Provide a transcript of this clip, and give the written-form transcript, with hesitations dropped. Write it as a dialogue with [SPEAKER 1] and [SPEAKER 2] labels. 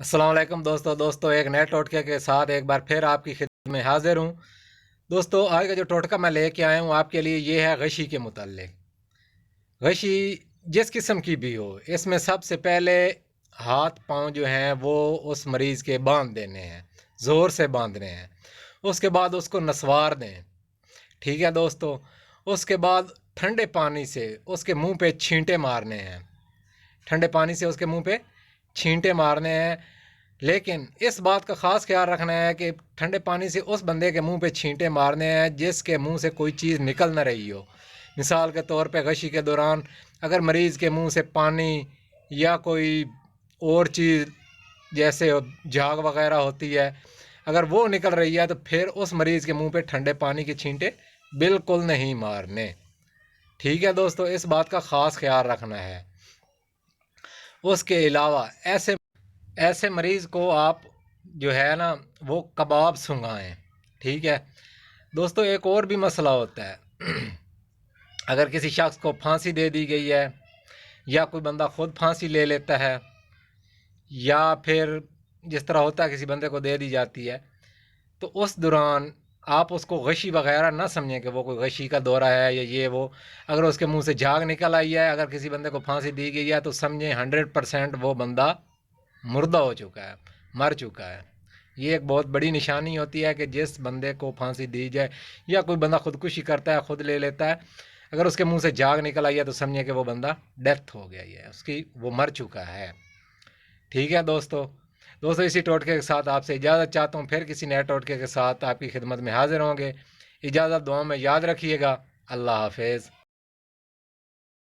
[SPEAKER 1] अस्सलाम वालेकुम दोस्तों एक नए टोटके के साथ एक बार फिर आपकी खिदमत में हाजिर हूँ। दोस्तों आज का जो टोटका मैं लेके आया हूँ आपके लिए ये है गशी के मुताल्लिक। गशी जिस किस्म की भी हो, इसमें सबसे पहले हाथ पांव जो हैं वो उस मरीज़ के बांध देने हैं, ज़ोर से बांधने हैं। उसके बाद उसको नसवार दें। ठीक है दोस्तों। उसके बाद ठंडे पानी से उसके मुंह पे छींटे मारने हैं। ठंडे पानी से उसके मुंह पे छींटे मारने हैं। लेकिन इस बात का ख़ास ख्याल रखना है कि ठंडे पानी से उस बंदे के मुंह पे छींटे मारने हैं जिसके मुंह से कोई चीज़ निकल ना रही हो। मिसाल के तौर पे गशी के दौरान अगर मरीज़ के मुंह से पानी या कोई और चीज़ जैसे झाग वगैरह होती है, अगर वो निकल रही है तो फिर उस मरीज़ के मुंह पे ठंडे पानी के छींटे बिल्कुल नहीं मारने। ठीक है दोस्तों, इस बात का ख़ास ख्याल रखना है। उसके अलावा ऐसे ऐसे मरीज़ को आप जो है ना वो कबाब सुंघाएं। ठीक है दोस्तों। एक और भी मसला होता है अगर किसी शख्स को फांसी दे दी गई है या कोई बंदा खुद फांसी ले लेता है या फिर जिस तरह होता है किसी बंदे को दे दी जाती है, तो उस दौरान आप उसको गशी वगैरह ना समझें कि वो कोई गशी का दौरा है या ये वो। अगर उसके मुंह से झाग निकल आई है, अगर किसी बंदे को फांसी दी गई है, तो समझें 100% वो बंदा मुर्दा हो चुका है, मर चुका है। ये एक बहुत बड़ी निशानी होती है कि जिस बंदे को फांसी दी जाए या कोई बंदा खुदकुशी करता है, खुद ले लेता है, अगर उसके मुंह से झाग निकल आई है तो समझिए कि वो बंदा डेथ हो गया, है उसकी, वो मर चुका है। ठीक है दोस्तों। दोस्तों इसी टोटके के साथ आपसे इजाज़त चाहता हूँ, फिर किसी नए टोटके के साथ आपकी खिदमत में हाजिर होंगे। इजाज़त, दुआ में याद रखिएगा। अल्लाह हाफिज़।